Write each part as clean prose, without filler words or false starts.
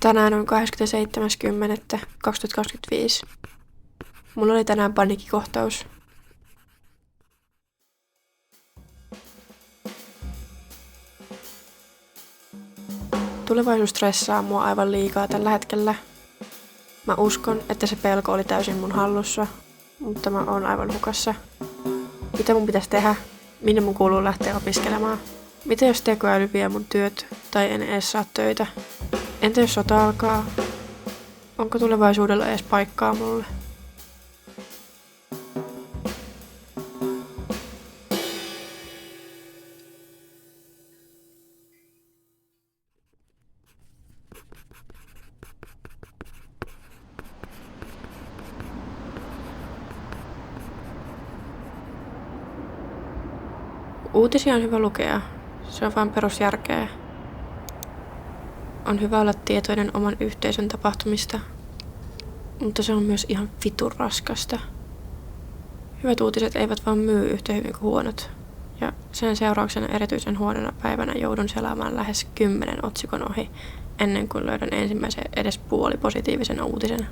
Tänään on 27.10.2025. Mulla oli tänään paniikkikohtaus. Tulevaisuus stressaa mua aivan liikaa tällä hetkellä. Mä uskon, että se pelko oli täysin mun hallussa, mutta mä oon aivan hukassa. Mitä mun pitäisi tehdä? Minne mun kuuluu lähteä opiskelemaan? Mitä jos tekoäly vie mun työt tai en edes saa töitä? Entä jos sota alkaa? Onko tulevaisuudella edes paikkaa mulle? Uutisia on hyvä lukea. Se on vain perusjärkeä. On hyvä olla tietoinen oman yhteisön tapahtumista, mutta se on myös ihan vitun raskasta. Hyvät uutiset eivät vaan myy yhtä hyvin kuin huonot, ja sen seurauksena erityisen huonona päivänä joudun selaamaan lähes 10 otsikon ohi, ennen kuin löydän ensimmäisen edes puolipositiivisen uutisen.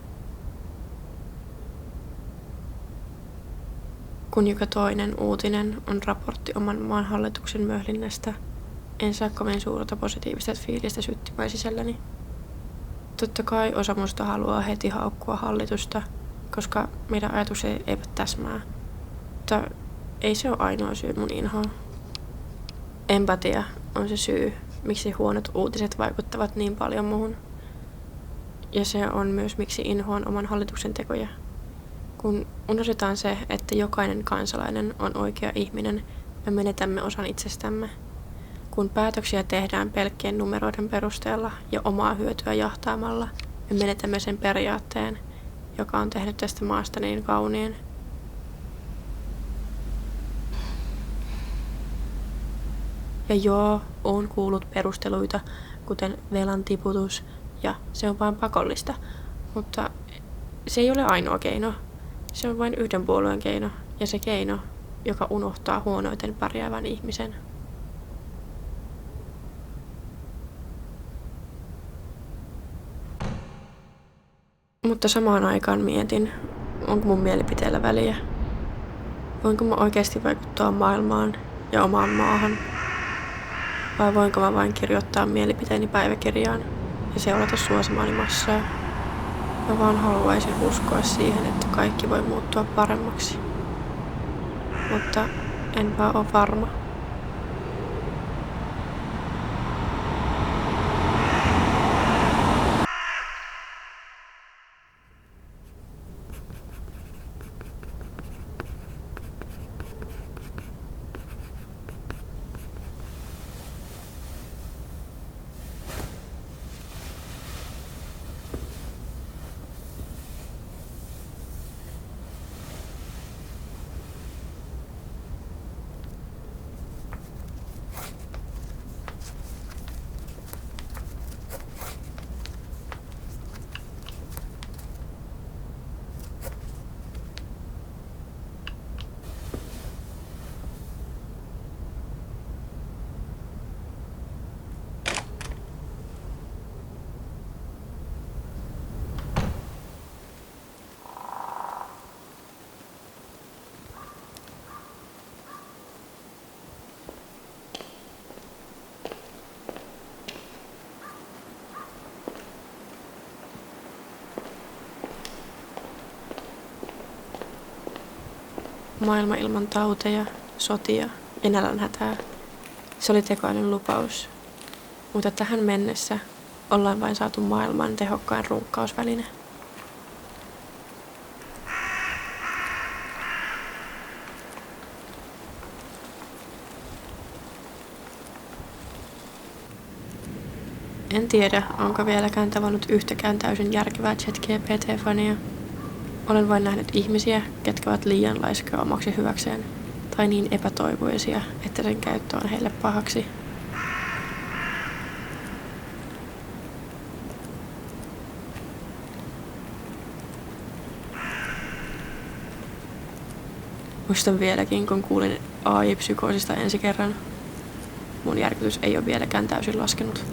Kun joka toinen uutinen on raportti oman maan hallituksen möhlinnästä, en saa kovin suurta positiivista fiilistä syttymään sisälläni. Totta kai osa musta haluaa heti haukkua hallitusta, koska meidän ajatukset eivät täsmää. Mutta ei se ole ainoa syy mun inhoon. Empatia on se syy, miksi huonot uutiset vaikuttavat niin paljon muhun. Ja se on myös miksi inhoan oman hallituksen tekoja. Kun unohdetaan se, että jokainen kansalainen on oikea ihminen, me menetämme osan itsestämme. Kun päätöksiä tehdään pelkkien numeroiden perusteella ja omaa hyötyä jahtaamalla, me menetämme sen periaatteen, joka on tehnyt tästä maasta niin kauniin. Ja joo, oon kuullut perusteluita, kuten velan tiputus, ja se on vain pakollista, mutta se ei ole ainoa keino. Se on vain yhden puolueen keino, ja se keino, joka unohtaa huonoiten pärjäävän ihmisen. Mutta samaan aikaan mietin, onko mun mielipiteellä väliä. Voinko mä oikeasti vaikuttaa maailmaan ja omaan maahan? Vai voinko mä vain kirjoittaa mielipiteeni päiväkirjaan ja seurata suosimaani massaa? Mä vaan haluaisin uskoa siihen, että kaikki voi muuttua paremmaksi. Mutta en vaan ole varma. Maailma ilman tauteja, sotia ja nälänhätää. Se oli tekoälyn lupaus. Mutta tähän mennessä ollaan vain saatu maailman tehokkain runkkausväline. En tiedä, onko vieläkään tavannut yhtäkään täysin järkevää ChatGPT-fania. Olen vain nähnyt ihmisiä, ketkä ovat liian laiskoja omaksi hyväkseen, tai niin epätoivoisia, että sen käyttö on heille pahaksi. Muistan vieläkin, kun kuulin AI-psykoosista ensi kerran. Mun järkytys ei ole vieläkään täysin laskenut.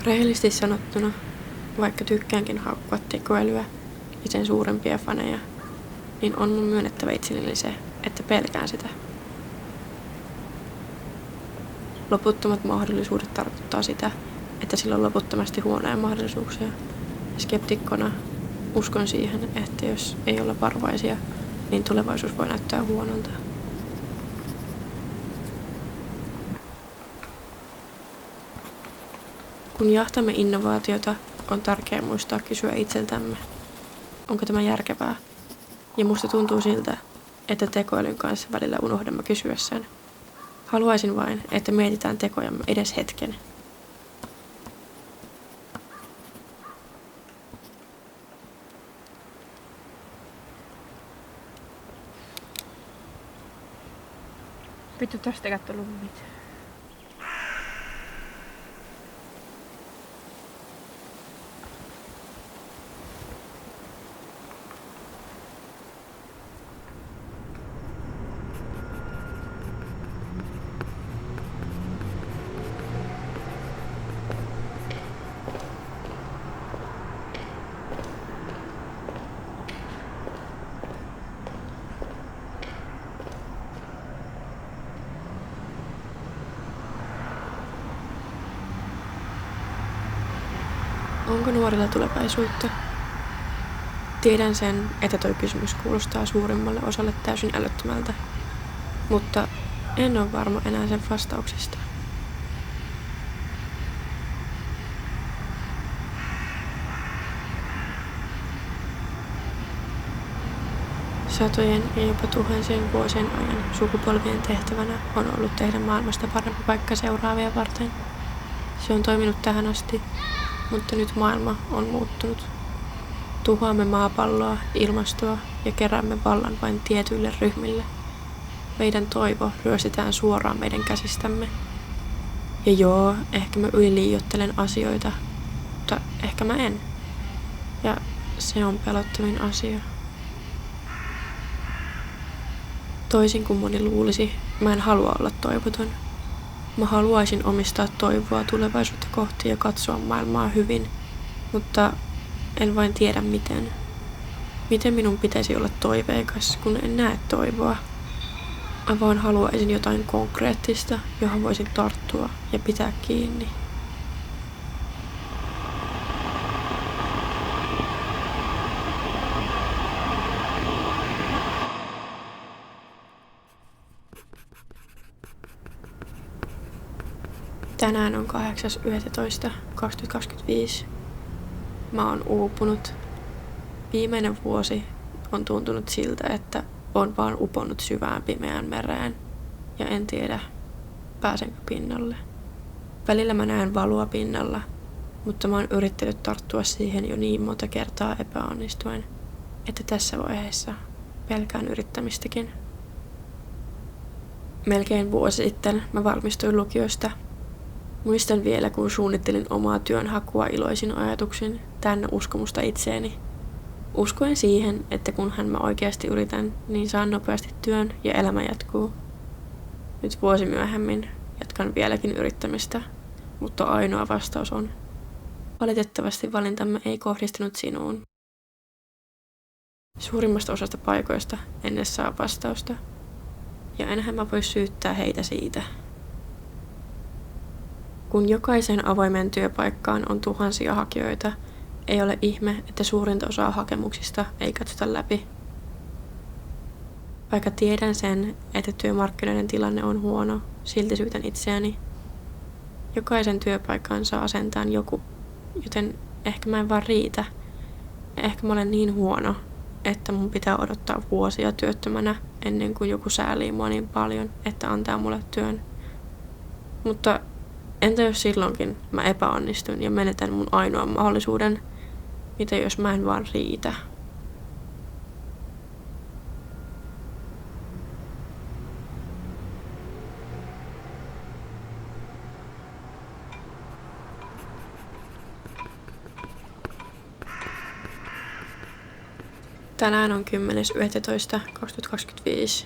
Rehellisesti sanottuna, vaikka tykkäänkin haukkua tekoälyä ja sen suurempia faneja, niin on mun myönnettävä itselleni se, että pelkään sitä. Loputtomat mahdollisuudet tarkoittaa sitä, että sillä on loputtomasti huonoja mahdollisuuksia. Ja skeptikkona uskon siihen, että jos ei olla varovaisia, niin tulevaisuus voi näyttää huonolta. Kun jahtamme innovaatiota, on tärkeää muistaa kysyä itseltämme, onko tämä järkevää? Ja musta tuntuu siltä, että tekoälyn kanssa välillä unohdamme kysyä sen. Haluaisin vain, että mietitään tekojamme edes hetken. Vittu, tästä ei tullut mitään. Onko nuorilla tulevaisuutta? Tiedän sen, että toi kysymys kuulostaa suurimmalle osalle täysin älyttömältä, mutta en ole varma enää sen vastauksesta. Satojen ja jopa tuhansien vuosien ajan sukupolvien tehtävänä on ollut tehdä maailmasta parempi paikka seuraavia varten. Se on toiminut tähän asti, mutta nyt maailma on muuttunut. Tuhoamme maapalloa, ilmastoa ja keräämme vallan vain tietyille ryhmille. Meidän toivo ryöstetään suoraan meidän käsistämme. Ja joo, ehkä mä yliliioittelen asioita, mutta ehkä mä en. Ja se on pelottavin asia. Toisin kuin moni luulisi, mä en halua olla toivoton. Mä haluaisin omistaa toivoa tulevaisuutta kohti ja katsoa maailmaa hyvin, mutta en vain tiedä miten. Miten minun pitäisi olla toiveikas, kun en näe toivoa? Mä vaan haluaisin jotain konkreettista, johon voisin tarttua ja pitää kiinni. Tänään on 8.11.2025. Mä oon uupunut. Viimeinen vuosi on tuntunut siltä, että on vaan uponnut syvään pimeään mereen. Ja en tiedä, pääsenkö pinnalle. Välillä mä näen valoa pinnalla, mutta mä oon yrittänyt tarttua siihen jo niin monta kertaa epäonnistuen, että tässä vaiheessa pelkään yrittämistäkin. Melkein vuosi sitten mä valmistuin lukiosta. Muistan vielä, kun suunnittelin omaa työnhakua iloisin ajatuksin täynnä uskomusta itseeni. Uskoen siihen, että kunhan mä oikeasti yritän, niin saan nopeasti työn ja elämä jatkuu. Nyt vuosi myöhemmin jatkan vieläkin yrittämistä, mutta ainoa vastaus on: valitettavasti valintamme ei kohdistunut sinuun. Suurimmasta osasta paikoista en edes saa vastausta, ja enhän mä voi syyttää heitä siitä. Kun jokaiseen avoimeen työpaikkaan on tuhansia hakijoita, ei ole ihme, että suurinta osaa hakemuksista ei katsota läpi. Vaikka tiedän sen, että työmarkkinoiden tilanne on huono, silti syytän itseäni. Jokaisen työpaikkaan saa asentaan joku, joten ehkä mä en vaan riitä. Ja ehkä mä olen niin huono, että mun pitää odottaa vuosia työttömänä ennen kuin joku säälii mua niin paljon, että antaa mulle työn. Mutta entä jos silloinkin mä epäonnistun ja menetän mun ainoan mahdollisuuden? Mitä jos mä en vaan riitä? Tänään on 10.11.2025.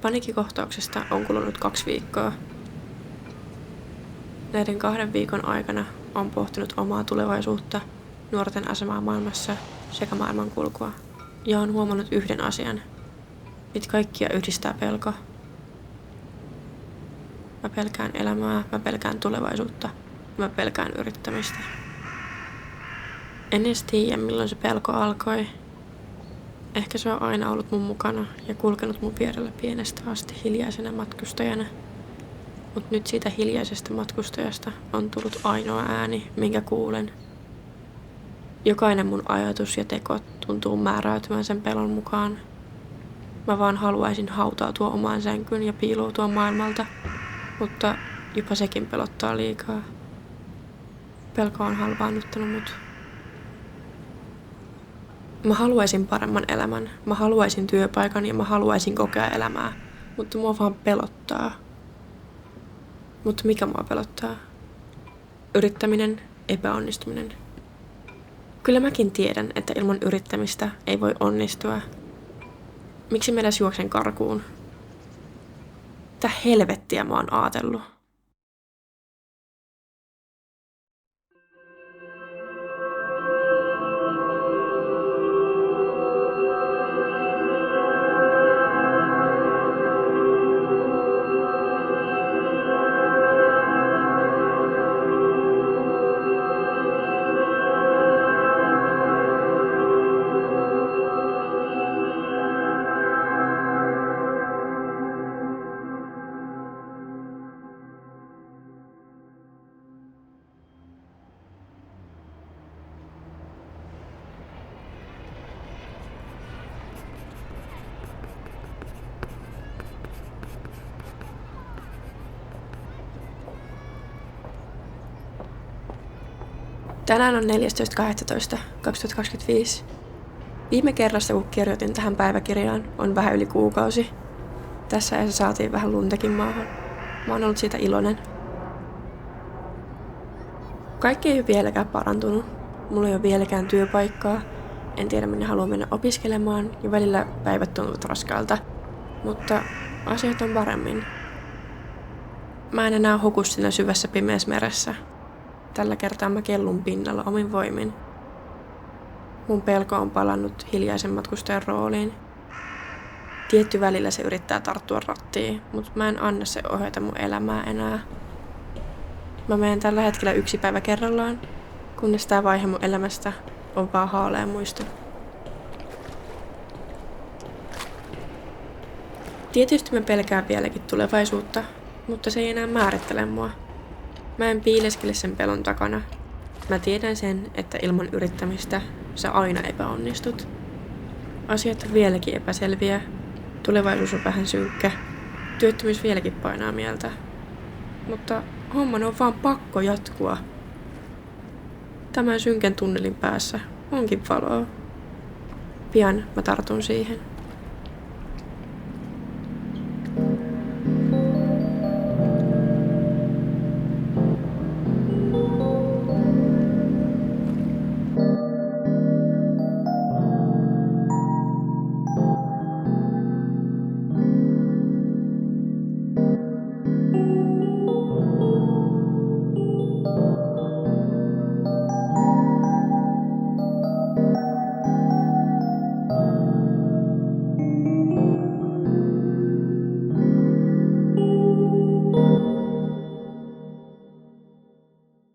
Paniikkikohtauksesta on kulunut 2 viikkoa. Näiden 2 viikon aikana on pohtinut omaa tulevaisuutta, nuorten asemaa maailmassa sekä maailmankulkua. Ja on huomannut yhden asian. Mitä kaikkia yhdistää pelko. Mä pelkään elämää, mä pelkään tulevaisuutta, mä pelkään yrittämistä. En edes tiedä, milloin se pelko alkoi. Ehkä se on aina ollut mun mukana ja kulkenut mun vierellä pienestä asti hiljaisena matkustajana. Mut nyt siitä hiljaisesta matkustajasta on tullut ainoa ääni, minkä kuulen. Jokainen mun ajatus ja teko tuntuu määräytyvän sen pelon mukaan. Mä vaan haluaisin hautautua omaan sänkyyn ja piiloutua maailmalta, mutta jopa sekin pelottaa liikaa. Pelko on halvaannuttanut mut. Mä haluaisin paremman elämän, mä haluaisin työpaikan ja mä haluaisin kokea elämää, mutta mua vaan pelottaa. Mutta mikä mua pelottaa? Yrittäminen, epäonnistuminen. Kyllä mäkin tiedän, että ilman yrittämistä ei voi onnistua. Miksi mä edes juoksen karkuun? Mitä helvettiä mä oon aatellut? Tänään on 14.12.2025. Viime kerrasta, kun kirjoitin tähän päiväkirjaan, on vähän yli kuukausi. Tässä ajassa saatiin vähän luntakin maahan. Mä oon ollut siitä iloinen. Kaikki ei ole vieläkään parantunut. Mulla ei ole vieläkään työpaikkaa. En tiedä, minne haluan mennä opiskelemaan ja välillä päivät tuntuvat raskaalta. Mutta asiat on paremmin. Mä en enää huku siinä syvässä pimeässä meressä. Tällä kertaa mä kellun pinnalla omin voimin. Mun pelko on palannut hiljaisen matkustajan rooliin. Tietty välillä se yrittää tarttua rattiin, mutta mä en anna se ohjata mun elämää enää. Mä menen tällä hetkellä 1 päivä kerrallaan, kunnes tää vaihe mun elämästä on vaan haalea muisto. Tietysti mä pelkään vieläkin tulevaisuutta, mutta se ei enää määrittele mua. Mä en piileskele sen pelon takana. Mä tiedän sen, että ilman yrittämistä sä aina epäonnistut. Asiat on vieläkin epäselviä. Tulevaisuus on vähän synkkä. Työttömyys vieläkin painaa mieltä. Mutta homman on vaan pakko jatkua. Tämän synkän tunnelin päässä onkin valoa. Pian mä tartun siihen.